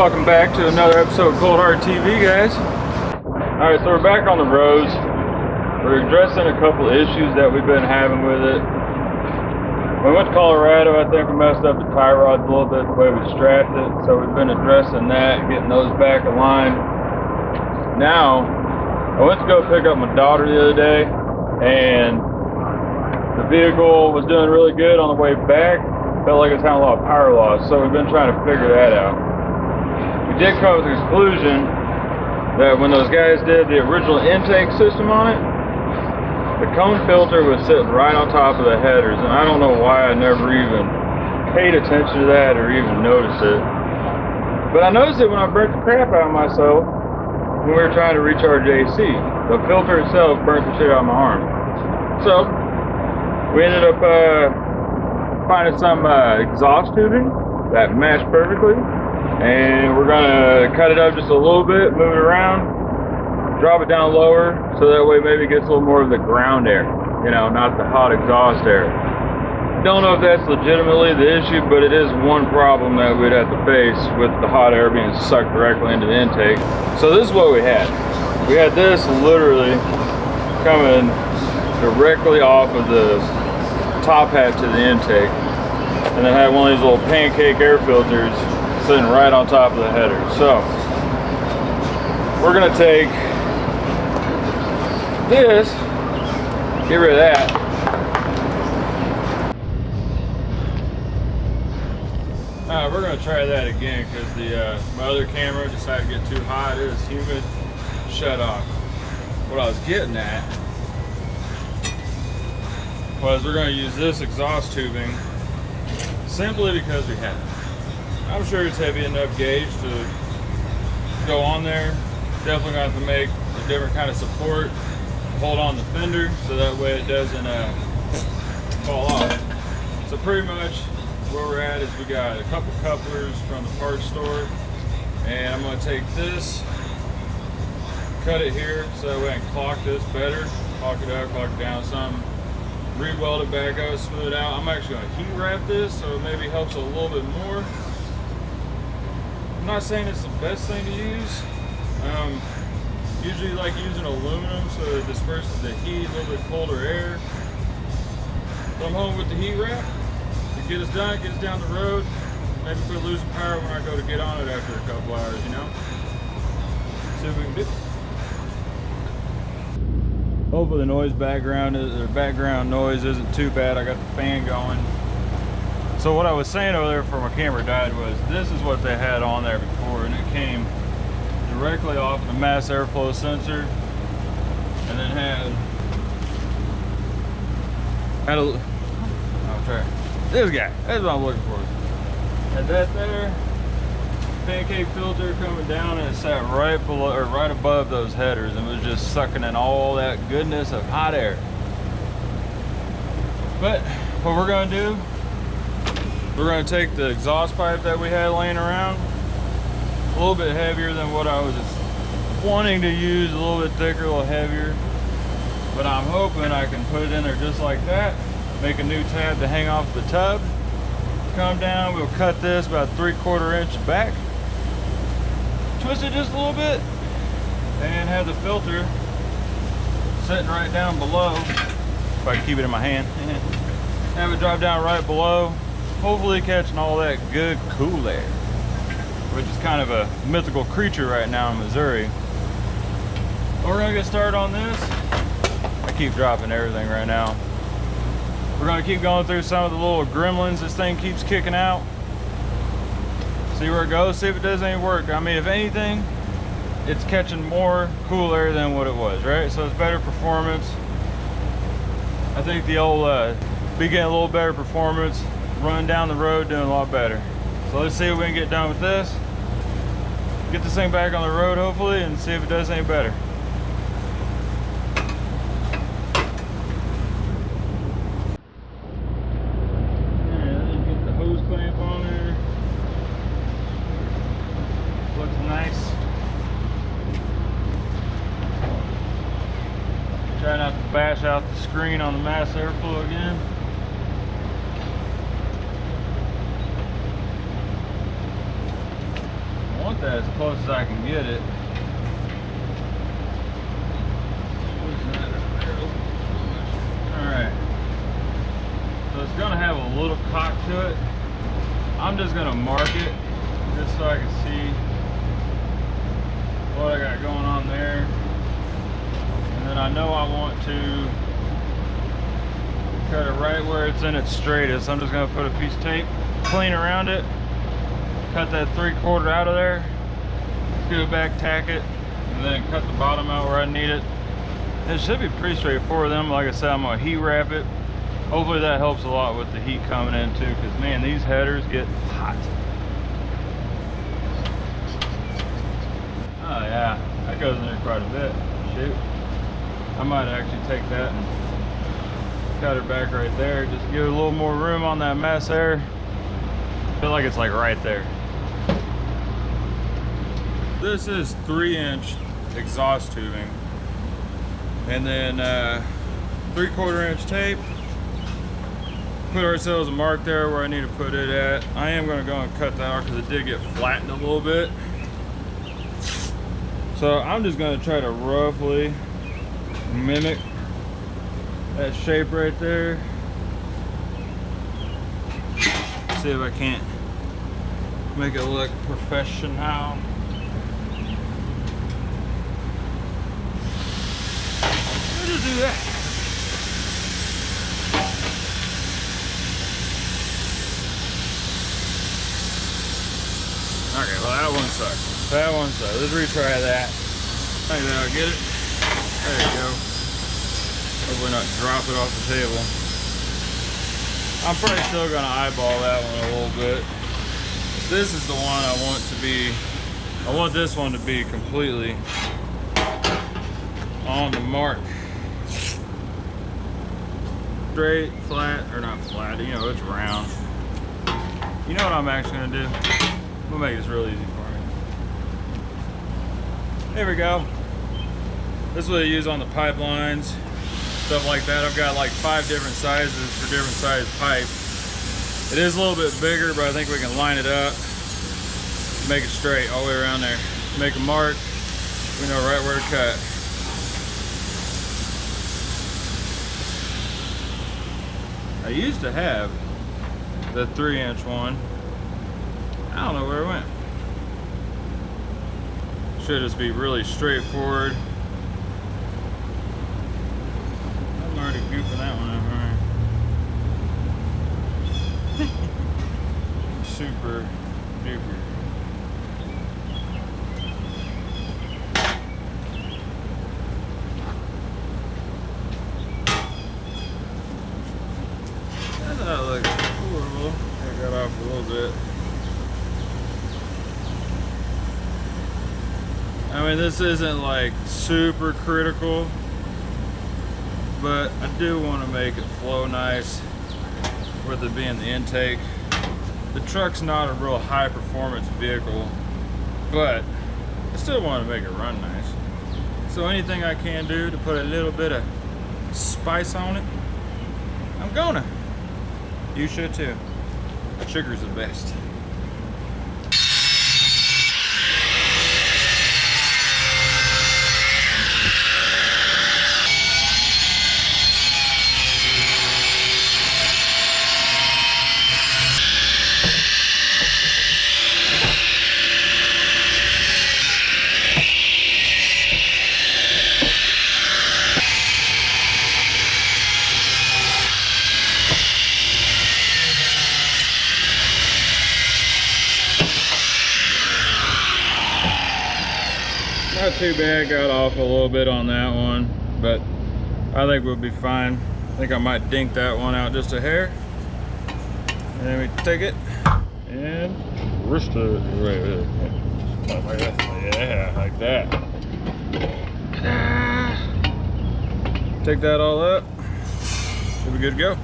welcome back to another episode of Cold Heart TV, guys. Alright, so we're back on the roads. We're addressing a couple issues that we've been having with it. When we went to Colorado, I think we messed up the tie rods a little bit, the way we strapped it. So we've been addressing that, getting those back aligned. Now, I went to go pick up my daughter the other day, and the vehicle was doing really good on the way back. Felt like it's having a lot of power loss, so we've been trying to figure that out. We did come to the conclusion that when those guys did the original intake system on it, the cone filter was sitting right on top of the headers, and I don't know why I never even paid attention to that or even noticed it. But I noticed it when I burnt the crap out of myself when we were trying to recharge AC. The filter itself burnt the shit out of my arm. So we ended up finding some exhaust tubing that matched perfectly, and we're gonna cut it up just a little bit, move it around, drop it down lower, so that way maybe it gets a little more of the ground air, you know, not the hot exhaust air. Don't know if that's legitimately the issue, but it is one problem that we'd have to face with the hot air being sucked directly into the intake. So this is what we had. We had this literally coming directly off of the top hat to the intake, and then had one of these little pancake air filters sitting right on top of the header. So we're gonna take this, get rid of that, we're gonna try that again because my other camera decided to get too hot. It was humid, shut off. What I was getting at was we're going to use this exhaust tubing simply because we have it. I'm sure it's heavy enough gauge to go on there. Definitely going to have to make a different kind of support to hold on the fender so that way it doesn't fall off. So pretty much where we're at is we got a couple couplers from the parts store, and I'm going to take this, cut it here so that way I can clock this better, clock it up, clock it down some, re-weld it back up, smooth it out. I'm actually going to heat wrap this so it maybe helps a little bit more. I'm not saying it's the best thing to use. Usually like using aluminum so it disperses the heat, a little bit colder air. But I'm home with the heat wrap to get us done, get us down the road. Maybe quit losing power when I go to get on it after a couple hours, you know? See what we can do. Hopefully the background noise isn't too bad. I got the fan going. So what I was saying over there before my camera died was this is what they had on there before, and it came directly off the mass airflow sensor, and then had a this guy. That's what I'm looking for. Had that there. Pancake filter coming down, and it sat right below or right above those headers and was just sucking in all that goodness of hot air. But what we're going to do, we're going to take the exhaust pipe that we had laying around, a little bit heavier than what I was wanting to use, a little bit thicker, a little heavier, but I'm hoping I can put it in there just like that, make a new tab to hang off the tub, come down, we'll cut this about 3/4 inch back, twist it just a little bit, and have the filter sitting right down below. If I can keep it in my hand, have it drop down right below, hopefully catching all that good cool air, which is kind of a mythical creature right now in Missouri. We're gonna get started on this. I keep dropping everything right now. We're gonna keep going through some of the little gremlins this thing keeps kicking out. See where it goes, see if it does any work. I mean, if anything, it's catching more cool air than what it was, right? So it's better performance. I think the old be getting a little better performance, running down the road, doing a lot better. So let's see if we can get done with this. Get this thing back on the road hopefully, and see if it does any better. Try not to bash out the screen on the mass airflow again. that as close as I can get it. Alright. So it's gonna have a little cock to it. I'm just gonna mark it just so I can see what I got going on there. And then I know I want to cut it right where it's in its straightest. I'm just gonna put a piece of tape clean around it, cut that 3/4 out of there, scoot it back, tack it, and then cut the bottom out where I need it. It should be pretty straightforward. Then, like I said, I'm gonna heat wrap it. Hopefully that helps a lot with the heat coming in too, because man, these headers get hot. Oh yeah, that goes in there quite a bit. Shoot, I might actually take that and cut it back right there. Just give it a little more room on that mess there. I feel like it's like right there. This is 3-inch exhaust tubing, and then 3/4 inch tape. Put ourselves a mark there where I need to put it at. I am going to go and cut that out because it did get flattened a little bit. So I'm just going to try to roughly mimic that shape right there. See if I can't make it look professional. Let's just do that. Okay, well that one sucks. That one sucks. Let's retry that. Like that, I'll get it. There you go. Hopefully not drop it off the table. I'm probably still gonna eyeball that one a little bit. This is the one I want to be, I want this one to be completely on the mark. Straight, flat, or not flat, you know, it's round. You know what I'm actually gonna do? I'm gonna make this real easy for me. There we go. This is what I use on the pipelines, stuff like that. I've got like 5 different sizes for different size pipe. It is a little bit bigger, but I think we can line it up, make it straight all the way around there. Make a mark, we know right where to cut. I used to have the 3-inch one. I don't know where it went. Should just be really straightforward. I'm already goofing that one up, right? Super duper. That doesn't look horrible. I got off a little bit. I mean, this isn't like super critical, but I do want to make it flow nice with it being the intake. The truck's not a real high performance vehicle, but I still want to make it run nice. So anything I can do to put a little bit of spice on it, I'm gonna. You should too. Sugar's the best. Not too bad, got off a little bit on that one, but I think we'll be fine. I think I might dink that one out just a hair. And then we take it and wrist it. Like that. Yeah, like that. Take that all up. Should be good to go.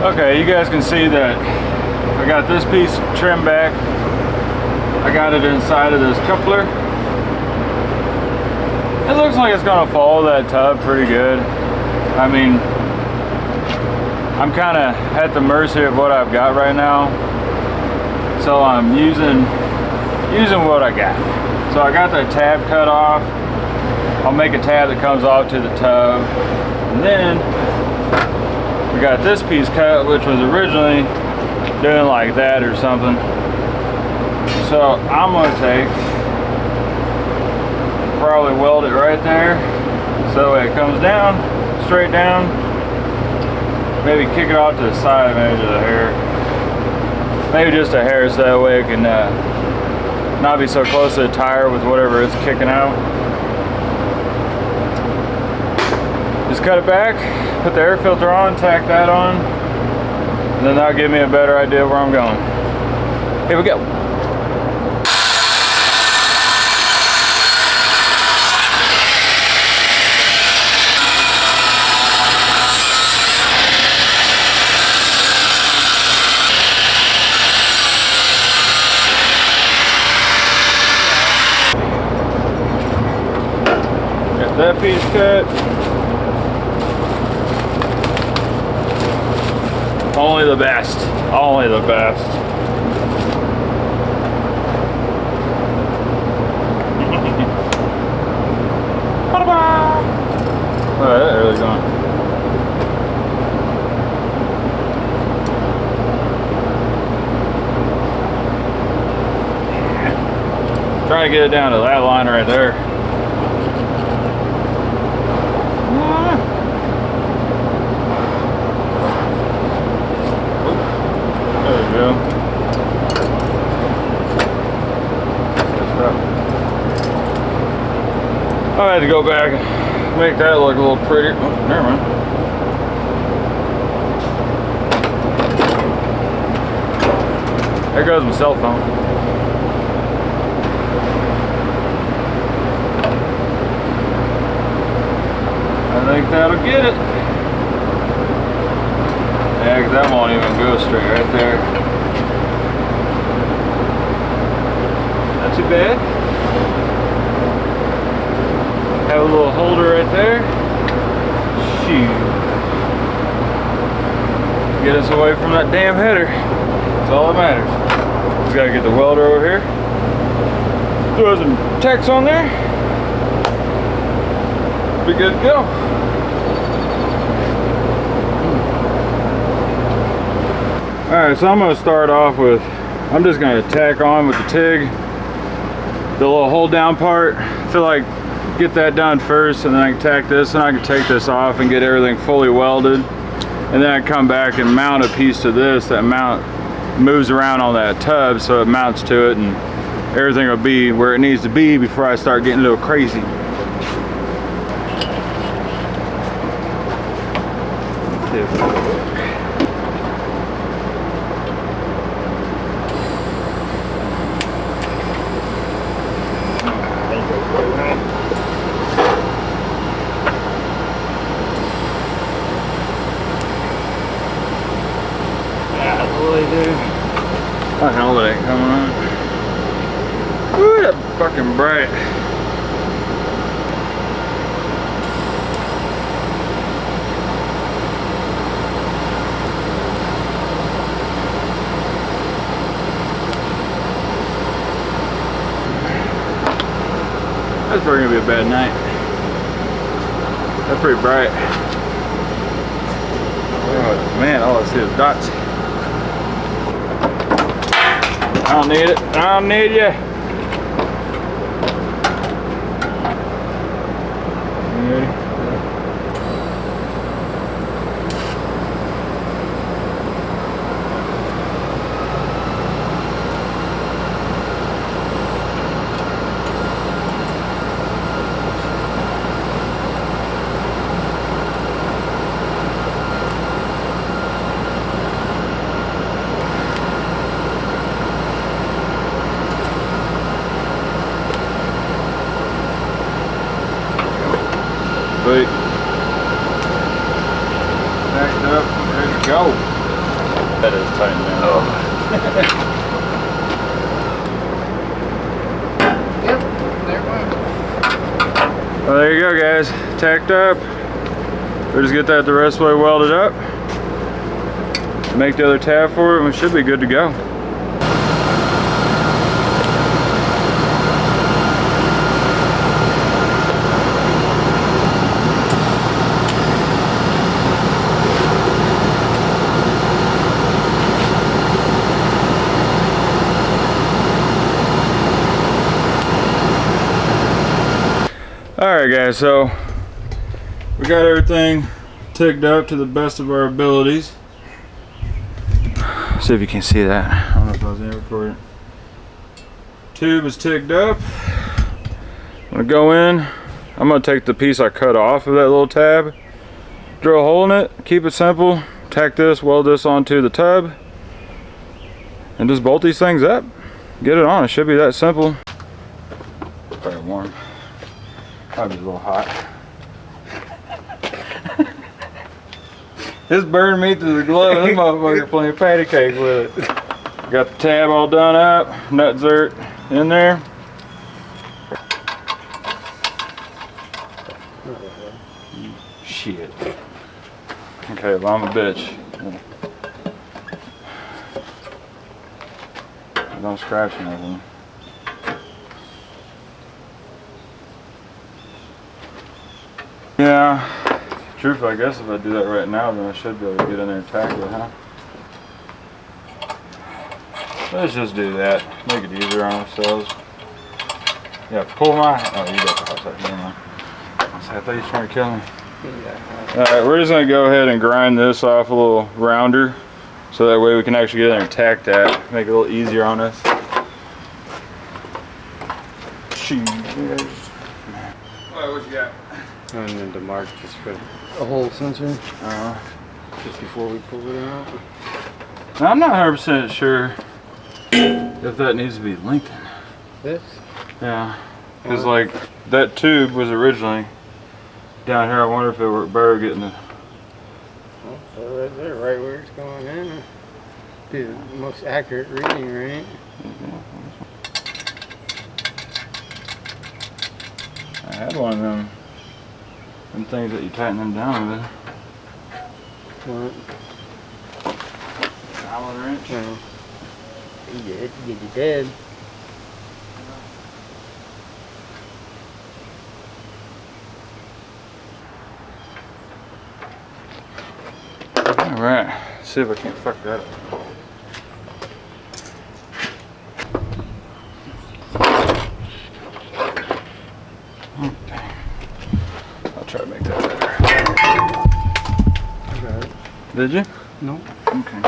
Okay, you guys can see that I got this piece trimmed back. I got it inside of this coupler. It looks like it's gonna follow that tub pretty good. I mean, I'm kind of at the mercy of what I've got right now. So I'm using using what I got. So I got the tab cut off. I'll make a tab that comes off to the tub. And then we got this piece cut, which was originally doing like that or something. So I'm gonna probably weld it right there. So it comes down, straight down. Maybe kick it off to the side, maybe just a hair. Maybe just a hair, so that way it can not be so close to the tire with whatever it's kicking out. Just cut it back, put the air filter on, tack that on, and then that'll give me a better idea of where I'm going. Here we go. Got that piece cut. Only the best. Only the best. Oh, that early gone. Trying to get it down to that line right there. There we go. I had to go back and make that look a little prettier. Oh, never mind. There goes my cell phone. I think that'll get it. Yeah, because that won't even go straight right there. Not too bad. Have a little holder right there. Shoot. Get us away from that damn header. That's all that matters. Just gotta get the welder over here. Throw some tacks on there. Be good to go. Alright, so I'm going to start off with, I'm just going to tack on with the TIG, the little hold down part. I feel like get that done first, and then I can tack this, and I can take this off and get everything fully welded. And then I come back and mount a piece to this. That mount moves around on that tub, so it mounts to it, and everything will be where it needs to be before I start getting a little crazy. What the hell ain't coming on? Woo, that's fucking bright. That's probably gonna be a bad night. That's pretty bright. Oh man, all I see is dots. I don't need it. I don't need you. You ready? Sweet. Packed up, ready to go. That is tight now. Oh. Yep, there it went. Well, there you go, guys. Tacked up. We'll just get that the rest of the way welded up. Make the other tab for it, and we should be good to go. Alright guys, so we got everything tigged up to the best of our abilities. See if you can see that. I don't know if I was recording. Tube is tigged up. I'm gonna go in. I'm gonna take the piece I cut off of that little tab, drill a hole in it, keep it simple, tack this, weld this onto the tub, and just bolt these things up. Get it on. It should be that simple. Probably warm. Probably a little hot. This burned me through the glove. This motherfucker playing patty cake with it. Got the tab all done up, nut zert in there. Shit. Okay, well, I'm a bitch. Don't scratch nothing. Yeah, truthfully, I guess if I do that right now, then I should be able to get in there and tackle it, huh? Let's just do that. Make it easier on ourselves. Yeah, pull my. Oh, you got the hot side. Never mind. I thought you were trying to kill me. Alright, we're just going to go ahead and grind this off a little rounder so that way we can actually get in there and tack that. Make it a little easier on us. Cheese. Alright, what you got? And then the mark just for a hole sensor. Just before we pull it out. Now, I'm not 100% sure if that needs to be lengthened. This? Yeah. Because, like, that tube was originally down here. I wonder if it worked better getting the. Well, so right there, right where it's going in. Be the most accurate reading, right? I had one of them things that you tighten them down with. What? Allen wrench. No. You did. You did. Alright, see if I can't fuck that up. Okay. I'll try to make that better. I got it. Did you? No. Okay.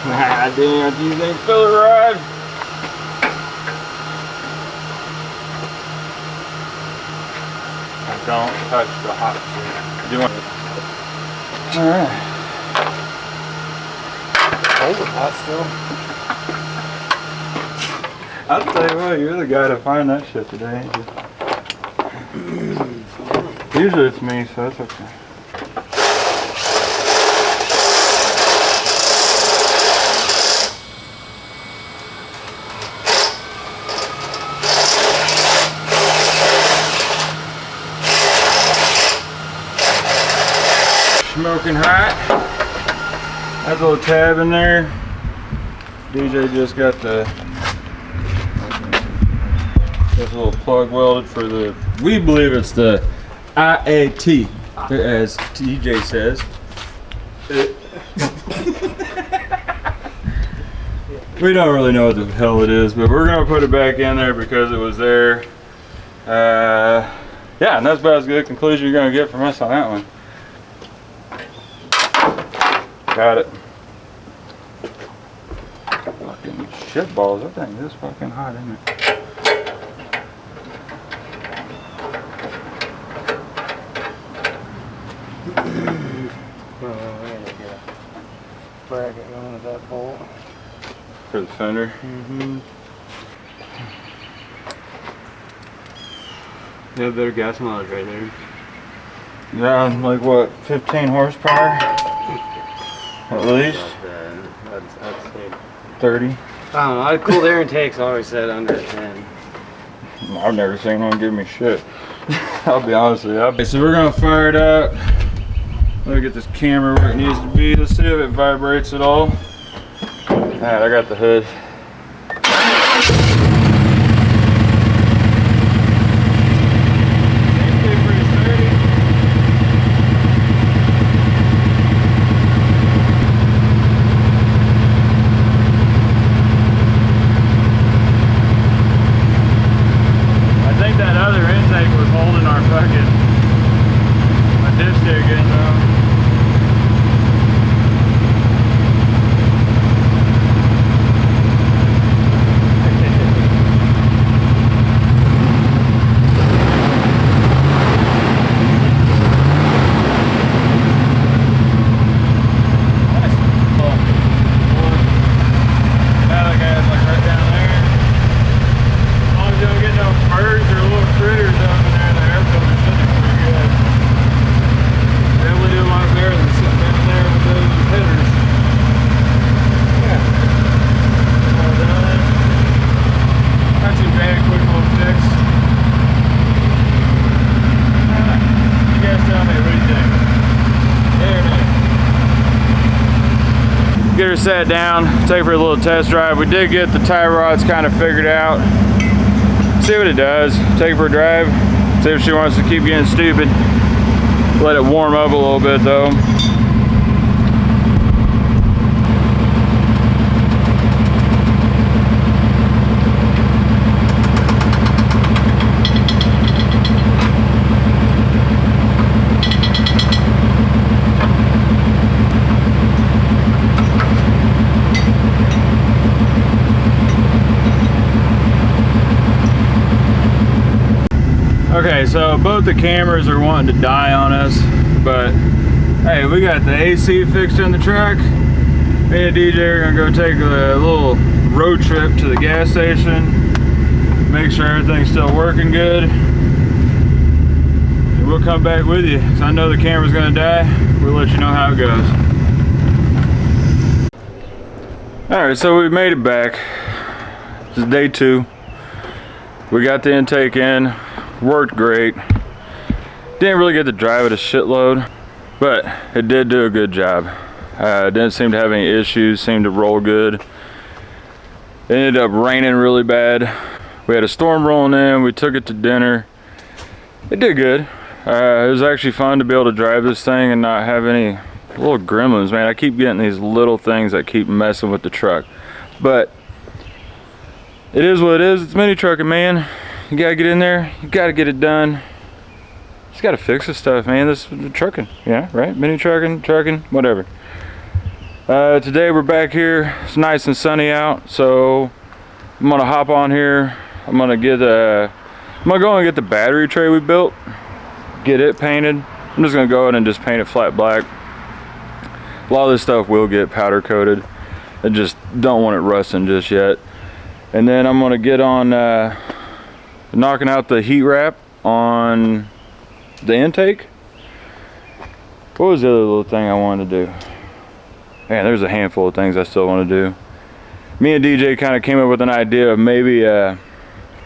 Ah, damn, do you think filler rod? Don't touch the hot shit. Do you want it? Alright. Hold it hot still. I'll tell you what, you're the guy to find that shit today, ain't you? Usually it's me, so that's okay. Smoking hot. That's a little tab in there. DJ just got the this little plug welded for the. We believe it's the IAT, as TJ says. We don't really know what the hell it is, but we're gonna put it back in there because it was there. Yeah, and that's about as good a conclusion you're gonna get from us on that one. Got it. Fucking shit balls. That thing is fucking hot, isn't it? Well, we gotta get a bracket going with that bolt. For the fender. Mm-hmm. Yeah, better gas mileage right there. Yeah, like what, 15 horsepower? At least? I'd say 30. I don't know, cooled air intake's always said under 10. I've never seen one give me shit. I'll be honest with you. Okay, so we're gonna fire it up. Let me get this camera where it needs to be. Let's see if it vibrates at all. Alright, I got the hood. dig in though. Get her sat down, take her for a little test drive. We did get the tie rods kind of figured out. See what it does. Take her for a drive. See if she wants to keep getting stupid. Let it warm up a little bit though. Okay, so both the cameras are wanting to die on us, but hey, we got the AC fixed in the truck. Me and DJ are gonna go take a little road trip to the gas station, make sure everything's still working good, and we'll come back with you. So I know the camera's gonna die. We'll let you know how it goes. Alright, so we made it back. This is day 2. We got the intake in. Worked great. Didn't really get to drive it a shitload, but it did do a good job. Didn't seem to have any issues, seemed to roll good. It ended up raining really bad. We had a storm rolling in, we took it to dinner. It did good. It was actually fun to be able to drive this thing and not have any little gremlins, man. I keep getting these little things that keep messing with the truck. But it is what it is. It's mini trucking, man. You gotta get in there, you gotta get it done. Just gotta fix this stuff, man. This is trucking, yeah, right? Mini trucking, whatever. Today we're back here. It's nice and sunny out, so I'm gonna hop on here. I'm gonna go and get the battery tray we built, get it painted. I'm just gonna go ahead and just paint it flat black. A lot of this stuff will get powder coated. I just don't want it rusting just yet. And then I'm gonna get on knocking out the heat wrap on the intake. What was the other little thing I wanted to do? Man, there's a handful of things I still want to do. Me and DJ kind of came up with an idea of maybe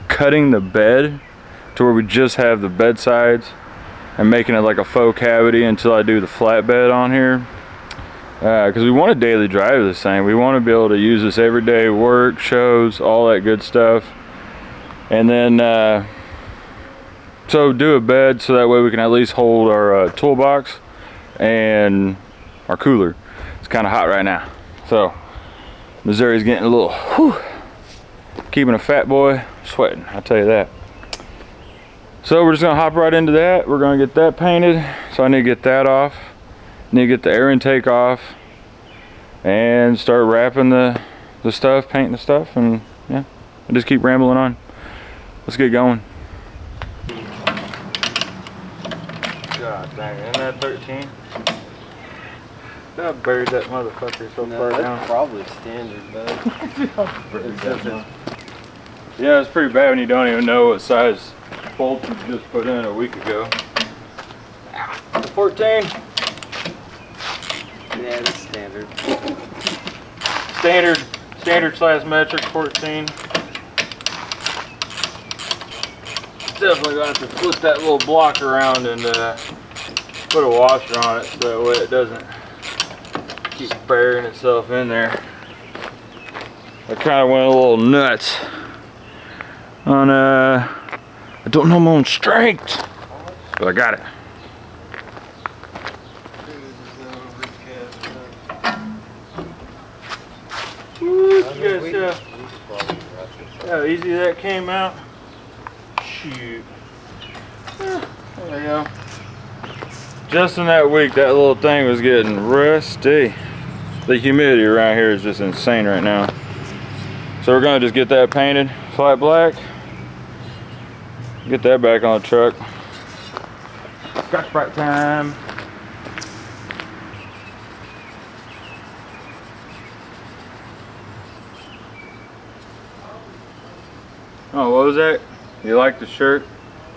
cutting the bed to where we just have the bed sides and making it like a faux cavity until I do the flatbed on here. Because we want to daily drive this thing. We want to be able to use this every day, work, shows, all that good stuff. And then so do a bed so that way we can at least hold our toolbox and our cooler. It's kind of hot right now, so Missouri's getting a little keeping a fat boy sweating, I'll tell you that. So we're just gonna hop right into that. We're gonna get that painted, so I need to get that off, need to get the air intake off, and start wrapping the stuff, painting the stuff, and yeah, I just keep rambling on. Let's get going. God dang, isn't that 13? I buried that motherfucker so far down. That's probably standard, bud. Yeah, it's pretty bad when you don't even know what size bolt you just put in a week ago. 14? Yeah, that's standard. Standard/metric 14. Definitely gonna have to flip that little block around and put a washer on it so that way it doesn't keep burying itself in there. I kind of went a little nuts on I don't know my own strength, but I got it. Woo, you guys see how easy that came out? Shoot. Yeah, there we go. Just in that week, that little thing was getting rusty. The humidity around here is just insane right now. So we're gonna just get that painted flat black. Get that back on the truck. Scotch-Brite time. Oh, what was that? You like the shirt?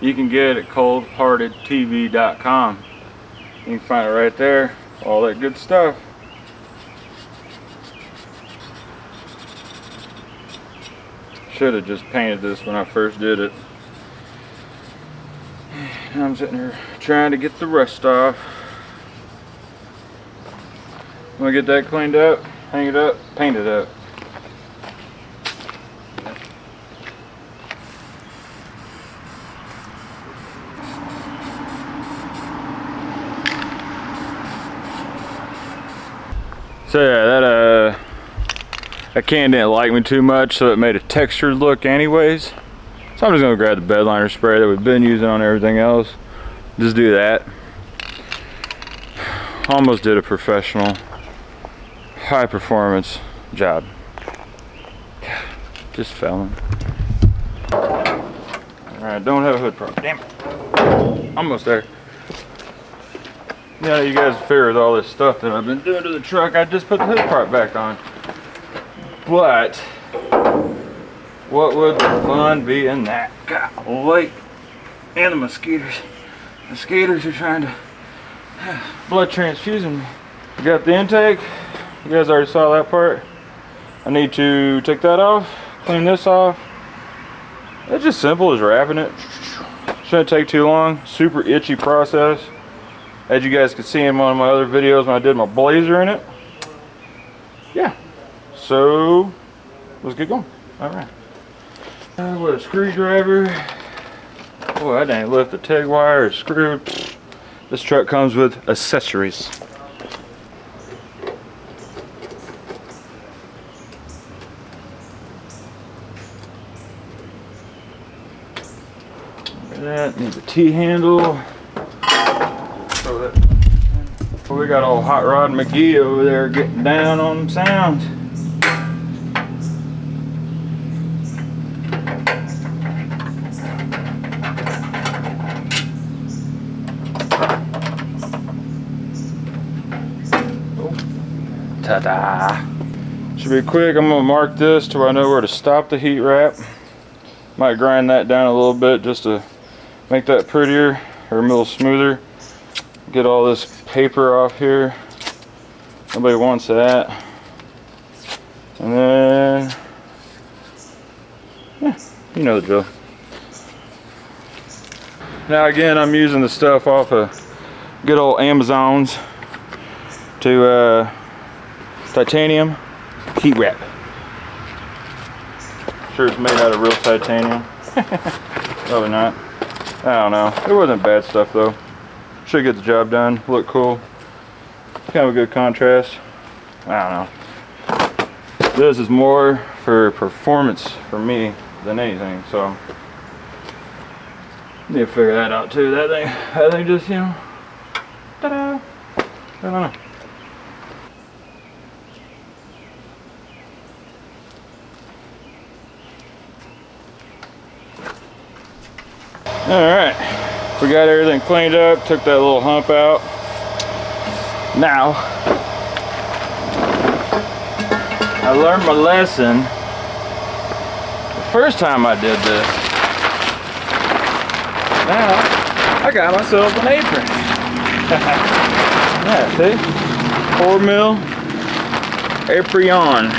You can get it at coldheartedtv.com. You can find it right there. All that good stuff. Should have just painted this when I first did it. Now I'm sitting here trying to get the rust off. I'm gonna get that cleaned up, hang it up, paint it up. So yeah, that can didn't like me too much, so it made a textured look anyways. So I'm just gonna grab the bed liner spray that we've been using on everything else. Just do that. Almost did a professional, high performance job. Just fell in. Alright, don't have a hood prop. Damn it. Almost there. Yeah, you guys figure with all this stuff that I've been doing to the truck, I just put the hood part back on. But what would the fun be in that? Golly. And the mosquitoes. Mosquitoes are trying to blood transfusing me. I got the intake. You guys already saw that part. I need to take that off, clean this off. It's just simple as wrapping it. Shouldn't take too long. Super itchy process. As you guys could see in one of my other videos when I did my blazer in it. Yeah. So let's get going. Alright. With a screwdriver. Boy, I didn't lift the TIG wire or screwed. This truck comes with accessories. That needs a T-handle. We got old Hot Rod McGee over there getting down on them sounds. Ta-da! Should be quick. I'm gonna mark this to where I know where to stop the heat wrap. Might grind that down a little bit just to make that prettier or a little smoother. Get all this paper off here. Nobody wants that. And then, yeah, you know the drill. Now again, I'm using the stuff off of good old Amazon's to titanium heat wrap. Sure it's made out of real titanium. Probably not. I don't know. It wasn't bad stuff though. Should get the job done. Look cool. Kind of a good contrast. I don't know. This is more for performance for me than anything. So need to figure that out too. That thing just, you know, ta-da. I don't know. Alright, we got everything cleaned up, took that little hump out. Now, I learned my lesson the first time I did this. Now, I got myself an apron. Yeah, see? 4mm EVRYONE.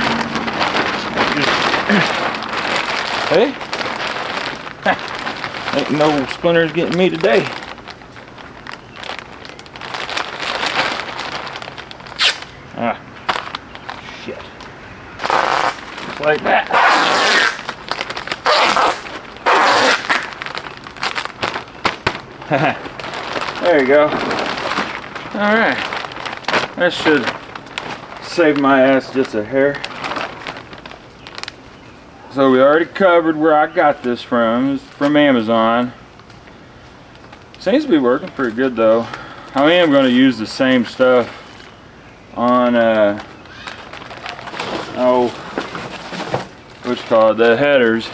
Hey? Ain't no splinters getting me today. Ah, shit. Just like that. There you go. Alright. That should save my ass just a hair. So we already covered where I got this from. It's from Amazon. Seems to be working pretty good though. I am going to use the same stuff on the headers.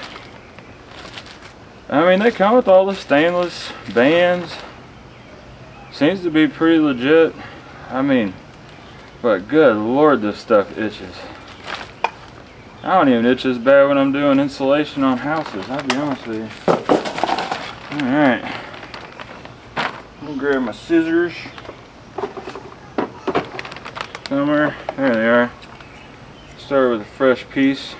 I mean, they come with all the stainless bands. Seems to be pretty legit. I mean, but good lord, this stuff itches. I don't even itch as bad when I'm doing insulation on houses, I'll be honest with you. Alright. I'm gonna grab my scissors. Somewhere. There they are. Start with a fresh piece.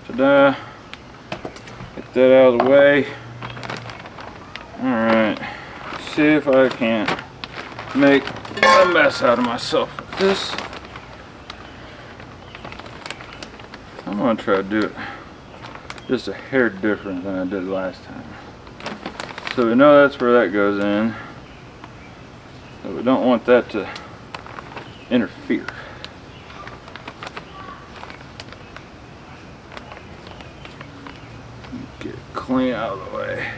Ta-da. Get that out of the way. Alright. See if I can't make a mess out of myself with this. I'm going to try to do it just a hair different than I did last time. So we know that's where that goes in. But we don't want that to interfere. Get it clean out of the way.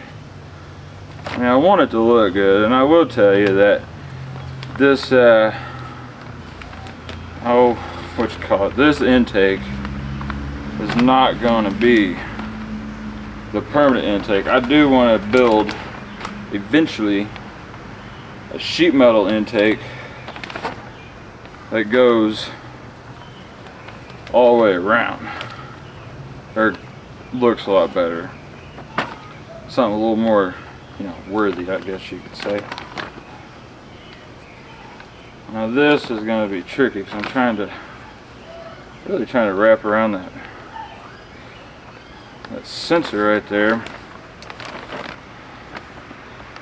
I mean, I want it to look good, and I will tell you that this, this intake is not going to be the permanent intake. I do want to build, eventually, a sheet metal intake that goes all the way around, or looks a lot better. Something a little more, you know, worthy, I guess you could say. Now this is going to be tricky because I'm really trying to wrap around that sensor right there.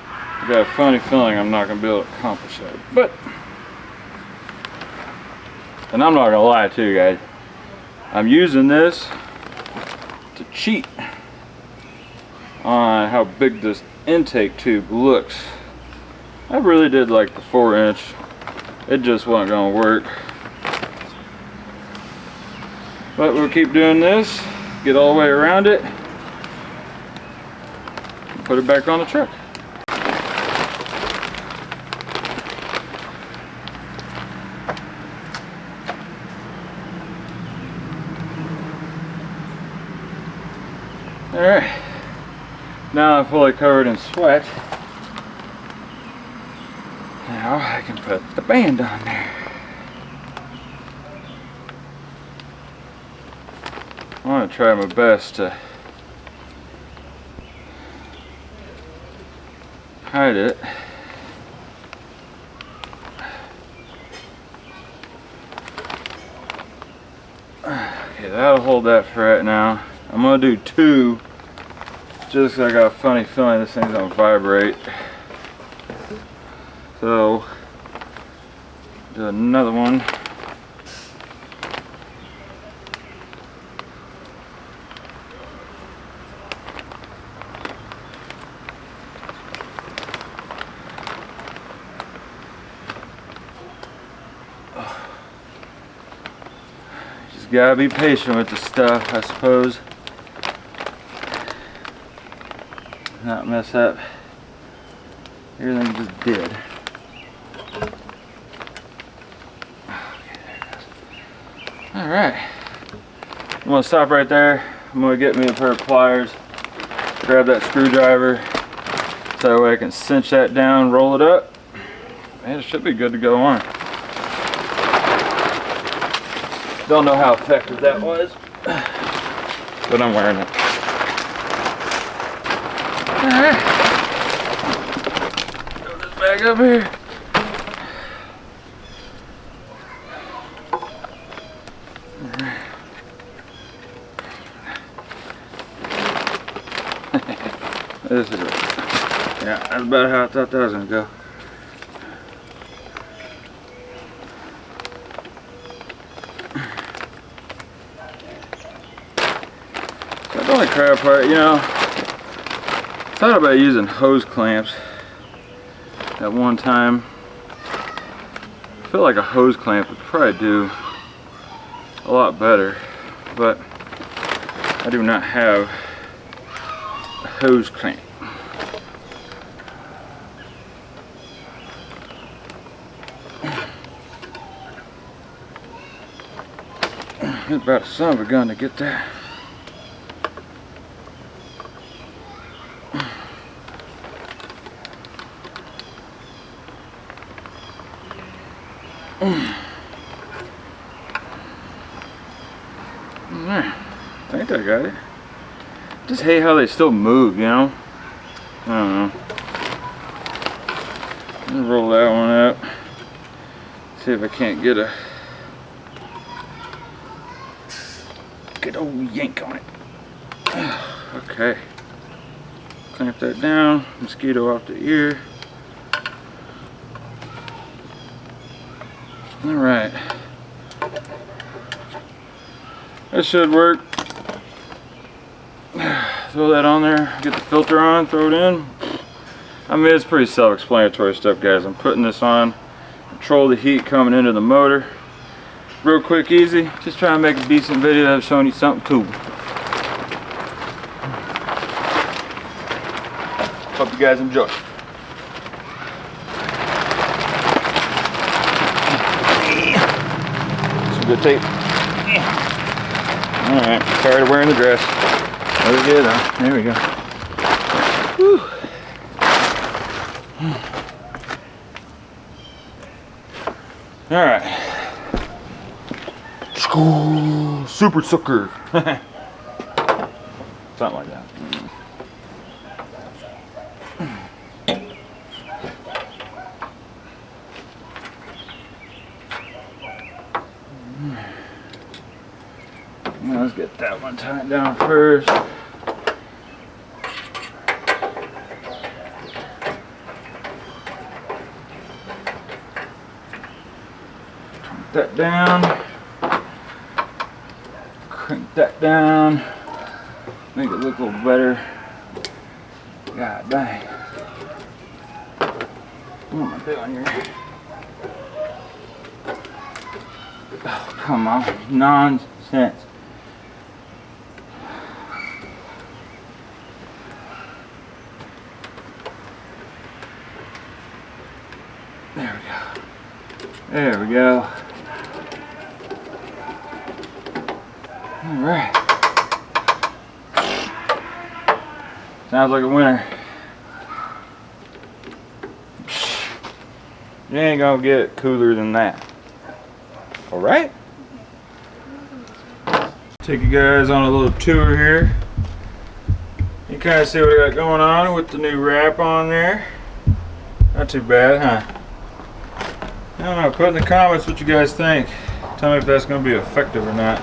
I got a funny feeling I'm not going to be able to accomplish that, but, and I'm not going to lie to you guys, I'm using this to cheat on how big this intake tube looks. I really did like the 4-inch. It just wasn't going to work. But we'll keep doing this, get all the way around it, and put it back on the truck. Alright, now I'm fully covered in sweat. Now I can put the band on there. I want to try my best to hide it. Okay, that'll hold that for right now. I'm going to do 2 just because I got a funny feeling this thing's going to vibrate. So, do another one. Just gotta be patient with the stuff, I suppose. Not mess up everything just did. Alright, I'm going to stop right there. I'm going to get me a pair of pliers, grab that screwdriver so that way I can cinch that down, roll it up, and it should be good to go on. Don't know how effective that was, but I'm wearing it. Alright, throw this back up here. This is it. Yeah, that's about how I thought that was going to go. That's the only crap part, you know. I thought about using hose clamps at one time. I feel like a hose clamp would probably do a lot better, but I do not have hose clamp. It's about a son of a gun to get there. I think I got it. Just hate how they still move, you know? I don't know. Let me roll that one up. See if I can't get a good old yank on it. Okay. Clamp that down. Mosquito off the ear. Alright. That should work. Throw that on there, get the filter on, throw it in. I mean, it's pretty self-explanatory stuff, guys. I'm putting this on, control the heat coming into the motor. Real quick, easy. Just try to make a decent video of showing you something cool. Hope you guys enjoy. Some good tape. Alright, tired of wearing the dress. There we go, though. There we go. Whew. Alright. Super sucker. Something like that. Let's get that one tied down first. Turn that down. Crank that down. Make it look a little better. God dang. What am I doing here? Oh, come on. Nonsense. There we go. There we go. Alright. Sounds like a winner. You ain't gonna get cooler than that. Alright? Take you guys on a little tour here. You kind of see what I got going on with the new wrap on there. Not too bad, huh? I don't know, put in the comments what you guys think. Tell me if that's going to be effective or not.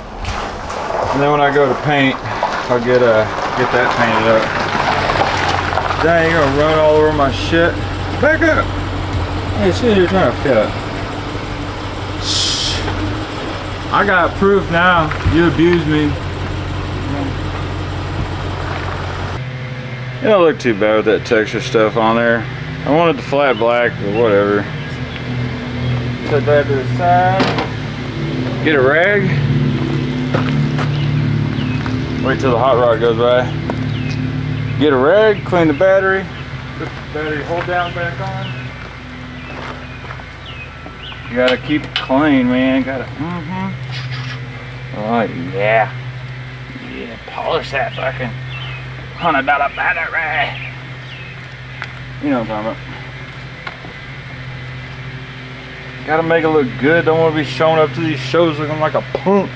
And then when I go to paint, I'll get that painted up. Dang, you're going to run all over my shit. Back up! Hey, see, you're trying to fit up. I got proof now. You abused me. It don't look too bad with that texture stuff on there. I wanted the flat black, but whatever. Put that to the side. Get a rag. Wait till the hot rod goes by. Get a rag, clean the battery. Put the battery hold down back on. You gotta keep it clean, man. Gotta, Oh yeah. Yeah, polish that fucking $100 battery. You know what I'm talking about. Gotta make it look good. Don't want to be showing up to these shows looking like a punk.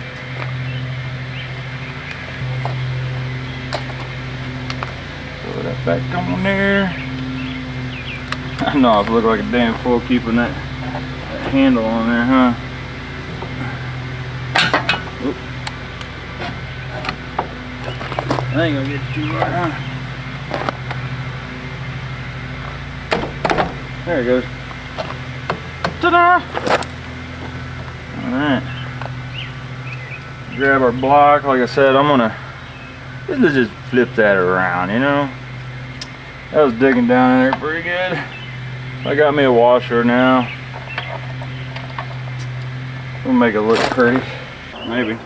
Throw that back on there. I know I look like a damn fool keeping that handle on there, huh? Oop. I ain't gonna get too hard, huh? There it goes. Ta-da! Alright. Grab our block. Like I said, let's just flip that around, you know? That was digging down in there pretty good. I got me a washer now. We'll make it look pretty. Maybe.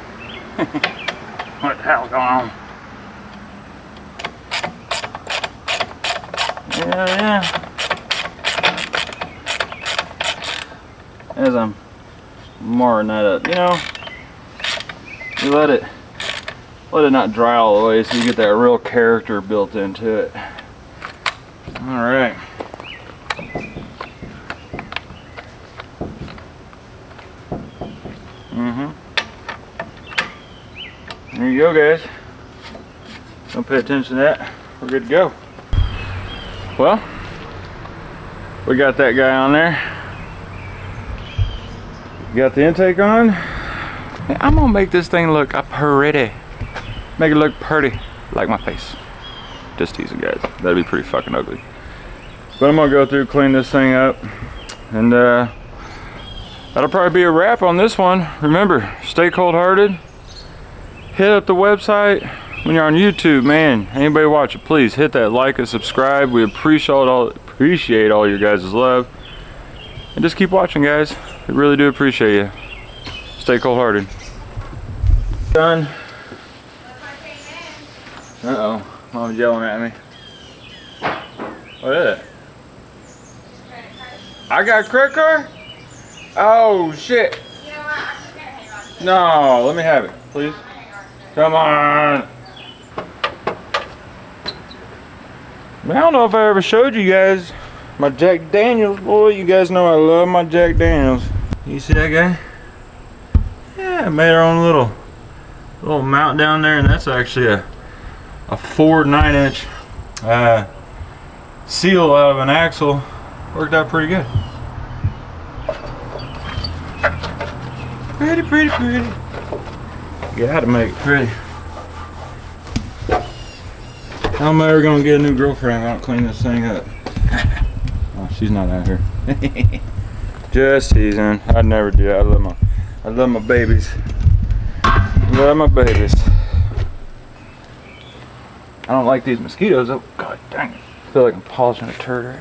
What the hell's going on? Yeah. As I'm marring that up, you know, you let it not dry all the way so you get that real character built into it. All right. There you go, guys. Don't pay attention to that. We're good to go. Well, we got that guy on there. Got the intake on. I'm gonna make this thing look pretty. Make it look pretty, like my face. Just teasing, guys. That'd be pretty fucking ugly. But I'm gonna go through, clean this thing up, and that'll probably be a wrap on this one. Remember, stay cold-hearted. Hit up the website. When you're on YouTube, man, anybody watch it, please hit that like and subscribe. We appreciate all your guys' love. And just keep watching, guys. We really do appreciate you. Stay cold-hearted. Done. Uh-oh. Mom's yelling at me. What is it? I got a credit card? Oh, shit. You know what? I'm just gonna hang on. No, let me have it, please. Come on. Man, I don't know if I ever showed you guys my Jack Daniels. Boy, you guys know I love my Jack Daniels. You see that guy? Yeah, I made our own little mount down there, and that's actually a Ford 9-inch seal out of an axle. Worked out pretty good. Pretty, pretty, pretty. You gotta make it pretty. How am I ever gonna get a new girlfriend if I don't clean this thing up? Oh, she's not out here. Just teasing. I'd never do that. I love my babies. Love my babies. I don't like these mosquitoes. Oh, god dang it. I feel like I'm polishing a turd.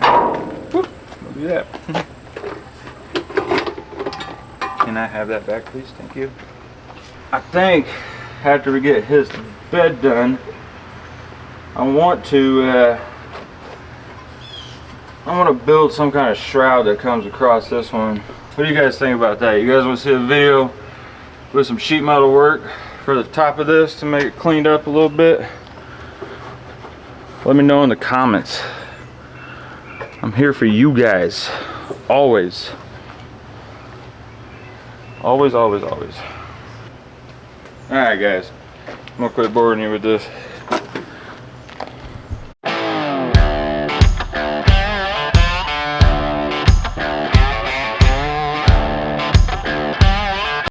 Whoop. Don't do that. Can I have that back, please? Thank you. I think after we get his bed done, I want to build some kind of shroud that comes across this one. What do you guys think about that? You guys want to see a video with some sheet metal work for the top of this to make it cleaned up a little bit? Let me know in the comments. I'm here for you guys. Always. Always, always, always. Alright guys, I'm gonna quit boring you with this.